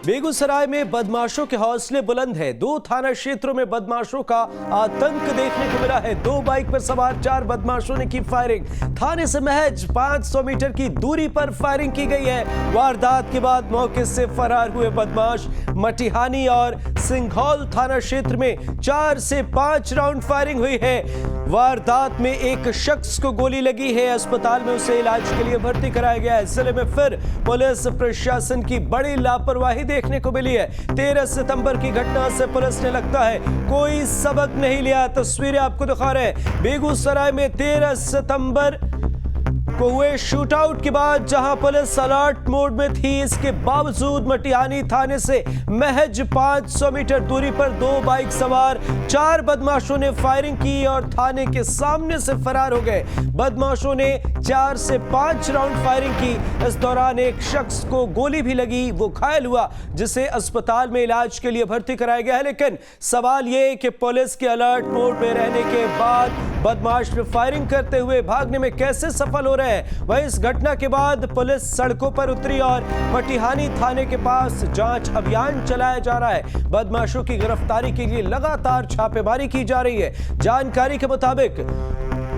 बेगूसराय में बदमाशों के हौसले बुलंद है। 2 थाना क्षेत्रों में बदमाशों का आतंक देखने को मिला है। 2 बाइक पर सवार 4 बदमाशों ने की फायरिंग। थाने से महज 500 मीटर की दूरी पर फायरिंग की गई है। वारदात के बाद मौके से फरार हुए बदमाश। मटिहानी और सिंघौल थाना क्षेत्र में 4 से 5 राउंड फायरिंग हुई है। वारदात में एक शख्स को गोली लगी है। अस्पताल में उसे इलाज के लिए भर्ती कराया गया है। जिले में फिर पुलिस प्रशासन की बड़ी लापरवाही देखने को मिली है। 13 सितंबर की घटना से पुलिस ने लगता है कोई सबक नहीं लिया। तस्वीरें आपको दिखा रहे हैं। बेगूसराय में 13 सितंबर को हुए शूटआउट के बाद जहां पुलिस अलर्ट मोड में थी, इसके बावजूद मटिहानी थाने से महज 500 मीटर दूरी पर 2 बाइक सवार 4 बदमाशों ने फायरिंग की और थाने के सामने से फरार हो गए। बदमाशों ने 4 से 5 राउंड फायरिंग की। इस दौरान एक शख्स को गोली भी लगी, वो घायल हुआ, जिसे अस्पताल में इलाज के लिए भर्ती कराया गया है। लेकिन सवाल यह कि पुलिस के अलर्ट मोड में रहने के बाद बदमाश फायरिंग करते हुए भागने में कैसे सफल हो रहे हैं। वहीं इस घटना के बाद पुलिस सड़कों पर उतरी और मटिहानी थाने के पास जांच अभियान चलाया जा रहा है। बदमाशों की गिरफ्तारी के लिए लगातार छापेमारी की जा रही है। जानकारी के मुताबिक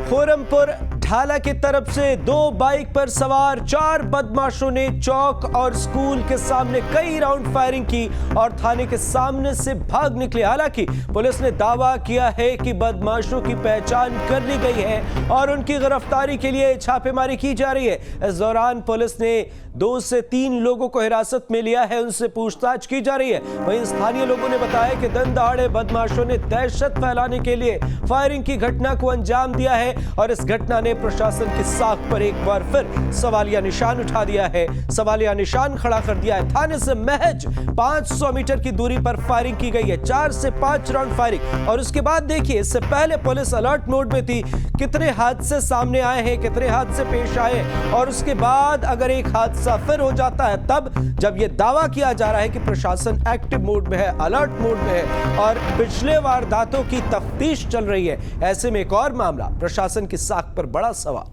खुरमपुर ढाला की तरफ से 2 बाइक पर सवार 4 बदमाशों ने चौक और स्कूल के सामने कई राउंड फायरिंग की और थाने के सामने से भाग निकले। हालांकि पुलिस ने दावा किया है कि बदमाशों की पहचान कर ली गई है और उनकी गिरफ्तारी के लिए छापेमारी की जा रही है। इस दौरान पुलिस ने 2 से 3 लोगों को हिरासत में लिया है, उनसे पूछताछ की जा रही है। वहीं स्थानीय लोगों ने बताया कि दिन दहाड़े बदमाशों ने दहशत फैलाने के लिए फायरिंग की घटना को अंजाम दिया है और इस घटना ने प्रशासन की साख पर एक बार फिर सवालिया निशान उठा दिया है, सवालिया निशान खड़ा कर दिया है। थाने से महज 500 मीटर की दूरी पर फायरिंग की गई है, 4 से 5 राउंड फायरिंग। और उसके बाद देखिए, इससे पहले पुलिस अलर्ट मोड में थी। कितने हादसे सामने आए हैं, कितने हादसे पेश आए, और उसके बाद अगर एक हादसा फिर हो जाता है तब जब यह दावा किया जा रहा है कि प्रशासन एक्टिव मोड में है, अलर्ट मोड में है और पिछले वारदातों की तफ्तीश चल रही है, ऐसे में एक और मामला प्रशासन की साख पर बड़ा सवाल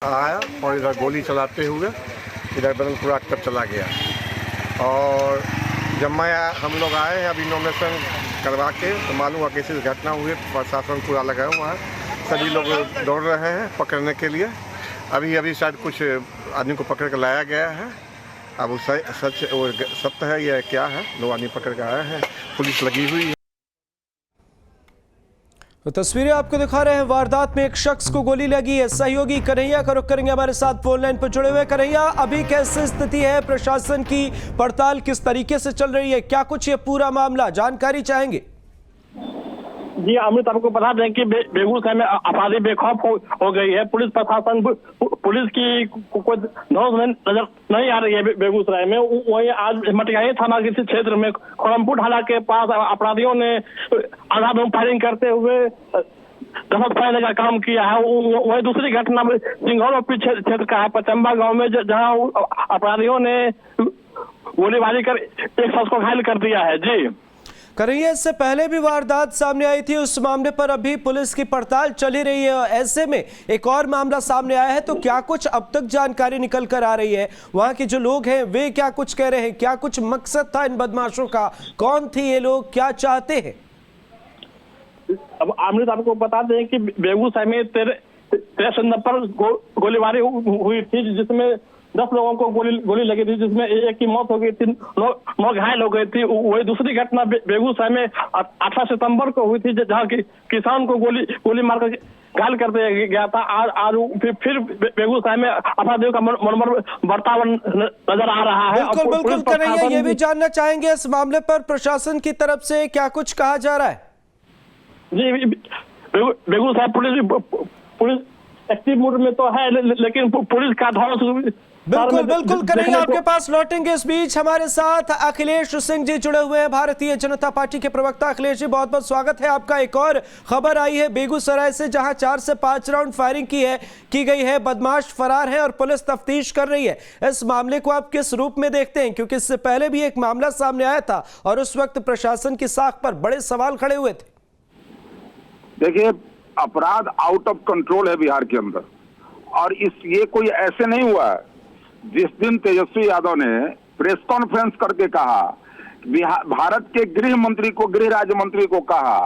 आया और इधर गोली चलाते हुए इधर बदनपुरा तक चला गया। और जब हम लोग आए अभी नॉमिनेशन करवा के तो मालूम हुआ कि ऐसी घटना हुई। प्रशासन पूरा लगा हुआ है, सभी लोग दौड़ रहे हैं पकड़ने के लिए। अभी शायद कुछ आदमी को पकड़ कर लाया गया है। अब वो सत्य है या क्या है, 2 आदमी पकड़ कर आए हैं, पुलिस लगी हुई है। तो तस्वीरें आपको दिखा रहे हैं। वारदात में एक शख्स को गोली लगी है। सहयोगी कन्हैया का रुख करेंगे हमारे साथ फोन लाइन पर जुड़े हुए। कन्हैया, अभी कैसी स्थिति है, प्रशासन की पड़ताल किस तरीके से चल रही है, क्या कुछ ये पूरा मामला जानकारी चाहेंगे? जी अमृत, आपको बता दें कि बेगूसराय में आबादी बेखौफ हो गई है। पुलिस प्रशासन, पुलिस की कोई धौंस नजर नहीं आ रही है बेगूसराय में। वहीं आज मटिहानी थाना के क्षेत्र में खुरमपुर ढाला के पास अपराधियों ने अंधाधुंध फायरिंग करते हुए दहशत फैलाने का काम किया है। वही दूसरी घटना में सिंघौल क्षेत्र का है, पचम्बा गाँव में, जहाँ अपराधियों ने गोलीबारी कर एक शख्स को घायल कर दिया है। जी कन्हैया, इससे पहले भी वारदात सामने आई थी, उस मामले पर अभी पुलिस की पड़ताल चली रही है। ऐसे में एक और मामला सामने आया है, तो क्या कुछ अब तक जानकारी निकल कर आ रही है? वहां के जो लोग हैं वे क्या कुछ कह रहे हैं, क्या कुछ मकसद था इन बदमाशों का, कौन थे ये लोग, क्या चाहते हैं? अब अमृत, आपको बता दें कि बेगूसराय में 13 सितंबर पर गोलीबारी हुई थी, जिसमें 10 लोगों को गोली लगी थी, जिसमें एक की मौत हो गई थी, 9 घायल हो गई थी। वही दूसरी घटना बेगूसराय में 18 सितंबर को हुई थी, जहाँ की किसान को गोली मारकर घायल कर दिया गया था। आज फिर बेगूसराय में अपराधियों का मनोबल बढ़ता हुआ नजर आ रहा है। बिल्कुल कन्हैया, ये भी जानना चाहेंगे इस मामले पर प्रशासन की तरफ से क्या कुछ कहा जा रहा है? जी, बेगूसराय पुलिस एक्टिव मोड में तो है, लेकिन पुलिस का धौंस बिल्कुल कन्हैया, आपके पास लौटेंगे। इस बीच हमारे साथ अखिलेश सिंह जी जुड़े हुए हैं, भारतीय जनता पार्टी के प्रवक्ता। अखिलेश जी, बहुत बहुत स्वागत है आपका। एक और खबर आई है बेगूसराय से, जहां 4 से 5 राउंड फायरिंग की गई है, बदमाश फरार है और पुलिस तफ्तीश कर रही है। इस मामले को आप किस रूप में देखते हैं, क्योंकि इससे पहले भी एक मामला सामने आया था और उस वक्त प्रशासन की साख पर बड़े सवाल खड़े हुए थे? देखिए, अपराध आउट ऑफ कंट्रोल है बिहार के अंदर, और ये कोई ऐसे नहीं हुआ है जिस दिन तेजस्वी यादव ने प्रेस कॉन्फ्रेंस करके कहा, भारत के गृह मंत्री को, गृह राज्य मंत्री को कहा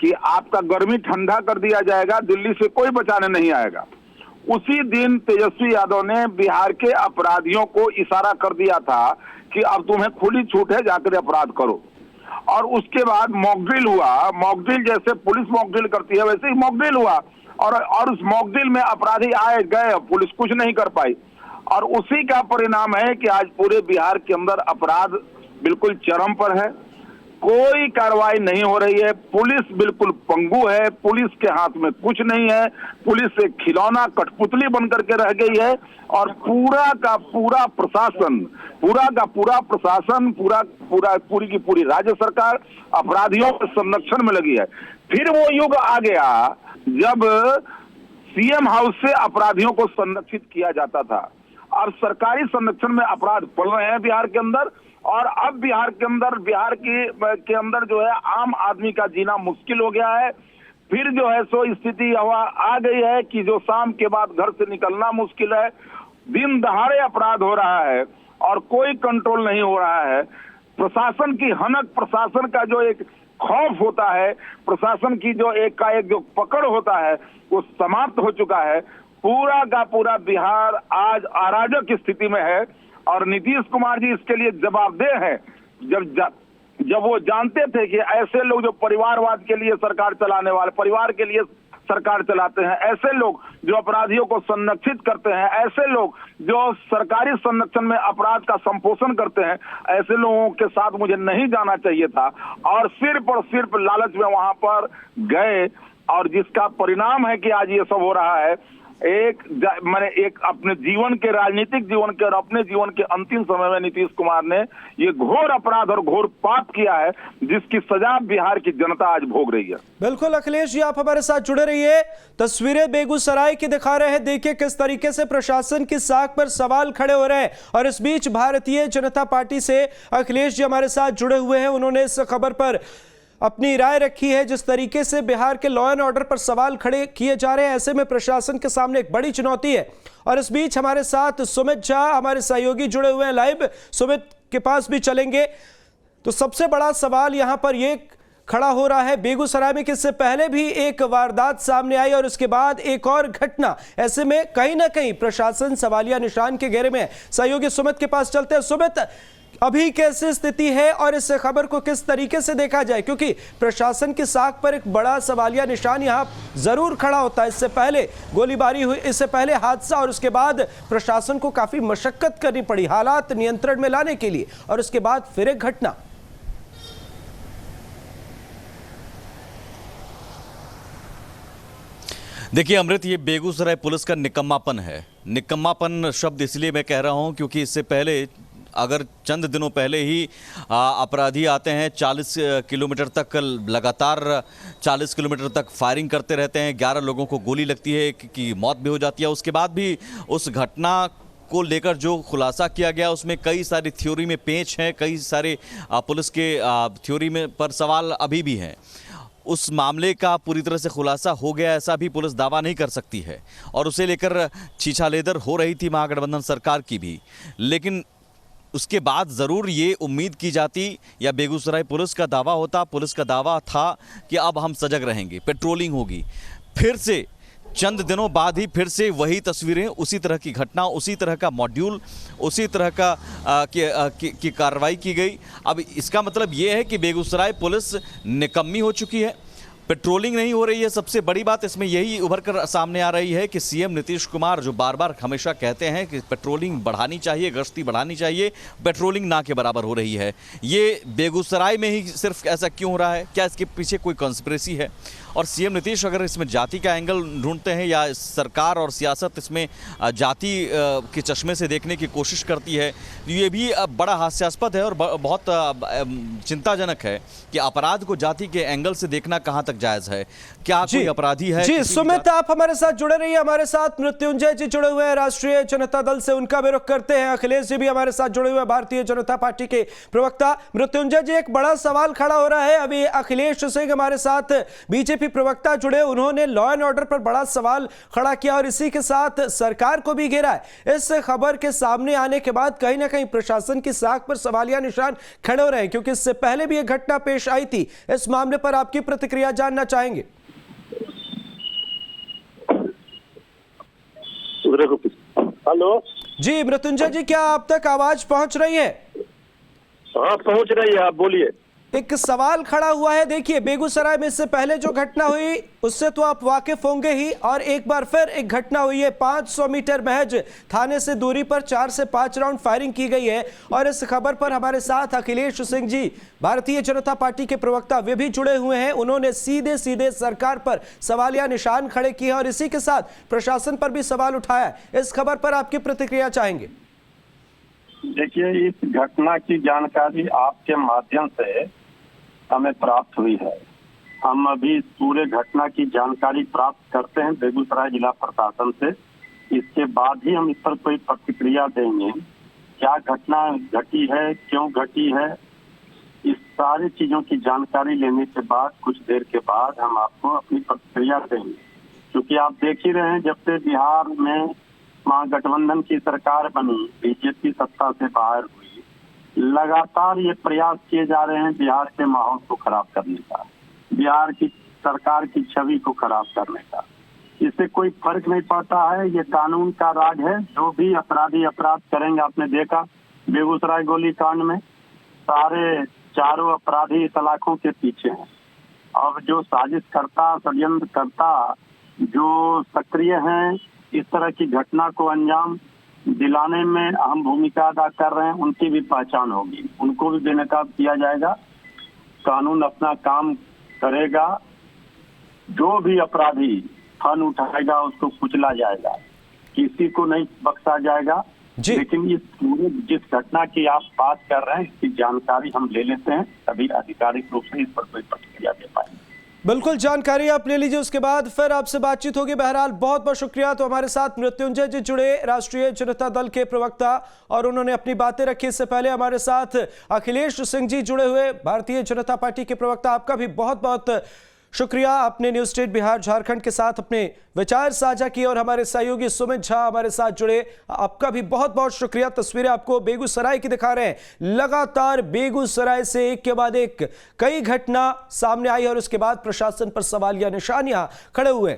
कि आपका गर्मी ठंडा कर दिया जाएगा, दिल्ली से कोई बचाने नहीं आएगा, उसी दिन तेजस्वी यादव ने बिहार के अपराधियों को इशारा कर दिया था कि अब तुम्हें खुली छूट है, जाकर अपराध करो। और उसके बाद मॉकड्रिल हुआ। मॉकड्रिल जैसे पुलिस मॉकड्रिल करती है वैसे ही मॉकड्रिल हुआ, और उस मॉकड्रिल में अपराधी आए गए, पुलिस कुछ नहीं कर पाई। और उसी का परिणाम है कि आज पूरे बिहार के अंदर अपराध बिल्कुल चरम पर है, कोई कार्रवाई नहीं हो रही है, पुलिस बिल्कुल पंगु है, पुलिस के हाथ में कुछ नहीं है, पुलिस एक खिलौना कठपुतली बनकर के रह गई है। और पूरा का पूरा प्रशासन, पूरी की पूरी राज्य सरकार अपराधियों के संरक्षण में लगी है। फिर वो युग आ गया जब सीएम हाउस से अपराधियों को संरक्षित किया जाता था। अब सरकारी संरक्षण में अपराध पड़ रहे हैं बिहार के अंदर, और अब बिहार के अंदर जो है आम आदमी का जीना मुश्किल हो गया है। फिर जो है सो स्थिति आ गई है कि जो शाम के बाद घर से निकलना मुश्किल है, दिन दहाड़े अपराध हो रहा है और कोई कंट्रोल नहीं हो रहा है। प्रशासन की हनक, प्रशासन का जो एक खौफ होता है, प्रशासन की जो एक जो पकड़ होता है, वो समाप्त हो चुका है। पूरा का पूरा बिहार आज अराजक स्थिति में है, और नीतीश कुमार जी इसके लिए जवाबदेह हैं। जब वो जानते थे कि ऐसे लोग जो परिवारवाद के लिए सरकार चलाने वाले, परिवार के लिए सरकार चलाते हैं, ऐसे लोग जो अपराधियों को संरक्षित करते हैं, ऐसे लोग जो सरकारी संरक्षण में अपराध का संपोषण करते हैं, ऐसे लोगों के साथ मुझे नहीं जाना चाहिए था। और सिर्फ लालच में वहां पर गए, और जिसका परिणाम है कि आज ये सब हो रहा है। एक अपने जीवन के, राजनीतिक जीवन के और अपने जीवन के अंतिम समय में नीतीश कुमार ने ये घोर अपराध और घोर पाप किया है, जिसकी सजा बिहार की जनता आज भोग रही है। बिल्कुल अखिलेश जी, आप हमारे साथ जुड़े रहिए। तस्वीरें बेगूसराय की दिखा रहे हैं, देखिए किस तरीके से प्रशासन की साख पर सवाल खड़े हो रहे हैं। और इस बीच भारतीय जनता पार्टी से अखिलेश जी हमारे साथ जुड़े हुए हैं, उन्होंने इस खबर पर अपनी राय रखी है। जिस तरीके से बिहार के लॉ एंड ऑर्डर पर सवाल खड़े किए जा रहे हैं, ऐसे में प्रशासन के सामने एक बड़ी चुनौती है। और इस बीच हमारे साथ सुमित झा, हमारे सहयोगी, जुड़े हुए हैं लाइव। सुमित के पास भी चलेंगे। तो सबसे बड़ा सवाल यहां पर यह खड़ा हो रहा है बेगूसराय में कि इससे पहले भी एक वारदात सामने आई और उसके बाद एक और घटना। ऐसे में कहीं ना कहीं प्रशासन सवालिया निशान के घेरे में। सहयोगी सुमित के पास चलते हैं। सुमित, अभी कैसी स्थिति है और इस खबर को किस तरीके से देखा जाए, क्योंकि प्रशासन की साख पर एक बड़ा सवालिया निशान यहां जरूर खड़ा होता है। इससे पहले गोलीबारी हुई, इससे पहले हादसा, और उसके बाद प्रशासन को काफी मशक्कत करनी पड़ी हालात नियंत्रण में लाने के लिए, और उसके बाद फिर एक घटना। देखिए अमृत, ये बेगूसराय पुलिस का निकम्मापन है। निकम्मापन शब्द इसलिए मैं कह रहा हूं क्योंकि इससे पहले, अगर चंद दिनों पहले ही अपराधी आते हैं, 40 किलोमीटर तक लगातार 40 किलोमीटर तक फायरिंग करते रहते हैं, 11 लोगों को गोली लगती है कि मौत भी हो जाती है। उसके बाद भी उस घटना को लेकर जो खुलासा किया गया उसमें कई सारी थ्योरी में पेंच हैं, कई सारे पुलिस के थ्योरी में पर सवाल अभी भी हैं। उस मामले का पूरी तरह से खुलासा हो गया ऐसा भी पुलिस दावा नहीं कर सकती है, और उसे लेकर छीछालेदर हो रही थी महागठबंधन सरकार की भी। लेकिन उसके बाद ज़रूर ये उम्मीद की जाती, या बेगूसराय पुलिस का दावा होता, पुलिस का दावा था कि अब हम सजग रहेंगे, पेट्रोलिंग होगी। फिर से चंद दिनों बाद ही फिर से वही तस्वीरें, उसी तरह की घटना, उसी तरह का मॉड्यूल, उसी तरह का की कार्रवाई की गई। अब इसका मतलब ये है कि बेगूसराय पुलिस निकम्मी हो चुकी है, पेट्रोलिंग नहीं हो रही है। सबसे बड़ी बात इसमें यही उभर कर सामने आ रही है कि सीएम नीतीश कुमार जो बार बार हमेशा कहते हैं कि पेट्रोलिंग बढ़ानी चाहिए, गश्ती बढ़ानी चाहिए, पेट्रोलिंग ना के बराबर हो रही है। ये बेगूसराय में ही सिर्फ ऐसा क्यों हो रहा है? क्या इसके पीछे कोई कॉन्स्पिरेसी है? और सीएम नीतीश अगर इसमें जाति का एंगल ढूंढते हैं, या सरकार और सियासत इसमें जाति के चश्मे से देखने की कोशिश करती है, ये भी बड़ा हास्यास्पद है और बहुत चिंताजनक है कि अपराध को जाति के एंगल से देखना कहाँ तक जायज है? क्या कोई अपराधी है? जी किसी सुमित, आप हमारे साथ जुड़े रहिए। हमारे साथ मृत्युंजय जी जुड़े हुए हैं राष्ट्रीय जनता दल से, उनका भी रुख करते हैं। अखिलेश जी भी हमारे साथ जुड़े हुए हैं, भारतीय जनता पार्टी के प्रवक्ता। मृत्युंजय जी, एक बड़ा सवाल खड़ा हो रहा है। अभी अखिलेश सिंह हमारे साथ बीजेपी प्रवक्ता जुड़े, उन्होंने लॉ एंड ऑर्डर पर बड़ा सवाल खड़ा किया और इसी के साथ सरकार को भी घेरा है। इस खबर के सामने आने के बाद कहीं ना कहीं प्रशासन की साख पर सवालिया निशान खड़े हो रहे हैं, क्योंकि इससे पहले भी एक घटना पेश आई थी। इस मामले पर आपकी प्रतिक्रिया जानना चाहेंगे। हेलो जी मृत्युंजय जी, क्या आप तक आवाज पहुंच रही है? हाँ पहुंच रही है, आप बोलिए। एक सवाल खड़ा हुआ है। देखिए, बेगूसराय में इससे पहले जो घटना हुई उससे तो आप वाकिफ होंगे ही, और एक बार फिर एक घटना हुई है। 500 मीटर महज थाने से दूरी पर 4 से 5 राउंड फायरिंग की गई है। और इस खबर पर हमारे साथ अखिलेश सिंह जी, भारतीय जनता पार्टी के प्रवक्ता, वे भी जुड़े हुए हैं। उन्होंने सीधे सीधे सरकार पर सवालिया निशान खड़े किए और इसी के साथ प्रशासन पर भी सवाल उठाया। इस खबर पर आपकी प्रतिक्रिया चाहेंगे। देखिए, इस घटना की जानकारी आपके माध्यम से हमें प्राप्त हुई है। हम अभी पूरे घटना की जानकारी प्राप्त करते हैं बेगूसराय जिला प्रशासन से। इसके बाद ही हम इस पर कोई प्रतिक्रिया देंगे। क्या घटना घटी है, क्यों घटी है, इस सारी चीजों की जानकारी लेने के बाद कुछ देर के बाद हम आपको अपनी प्रतिक्रिया देंगे। क्योंकि आप देख ही रहे हैं, जब से बिहार में महागठबंधन की सरकार बनी, बीजेपी सत्ता से बाहर हुई, लगातार ये प्रयास किए जा रहे हैं बिहार के माहौल को खराब करने का, बिहार की सरकार की छवि को खराब करने का। इससे कोई फर्क नहीं पड़ता है। ये कानून का राज है। जो भी अपराधी अपराध करेंगे, आपने देखा बेगूसराय गोली कांड में सारे चारों अपराधी सलाखों के पीछे हैं। अब जो साजिश करता, षड्यंत्र करता, जो सक्रिय हैं, इस तरह की घटना को अंजाम दिलाने में अहम भूमिका अदा कर रहे हैं, उनकी भी पहचान होगी। उनको भी बेनकाब किया जाएगा। कानून अपना काम करेगा। जो भी अपराधी फन उठाएगा उसको कुचला जाएगा, किसी को नहीं बख्शा जाएगा। लेकिन इस पूरे जिस घटना की आप बात कर रहे हैं, इसकी जानकारी हम ले लेते हैं, तभी आधिकारिक रूप से इस पर कोई प्रतिक्रिया दे पाएंगे। बिल्कुल, जानकारी आप ले लीजिए, उसके बाद फिर आपसे बातचीत होगी। बहरहाल बहुत बहुत शुक्रिया। तो हमारे साथ मृत्युंजय जी जुड़े, राष्ट्रीय जनता दल के प्रवक्ता, और उन्होंने अपनी बातें रखी। इससे पहले हमारे साथ अखिलेश सिंह जी जुड़े हुए, भारतीय जनता पार्टी के प्रवक्ता। आपका भी बहुत बहुत शुक्रिया, आपने न्यूज स्टेट बिहार झारखंड के साथ अपने विचार साझा किए। और हमारे सहयोगी सुमित झा हमारे साथ जुड़े, आपका भी बहुत बहुत शुक्रिया। तस्वीरें आपको बेगूसराय की दिखा रहे हैं। लगातार बेगूसराय से एक के बाद एक कई घटना सामने आई और उसके बाद प्रशासन पर सवालिया निशानियां खड़े हुए।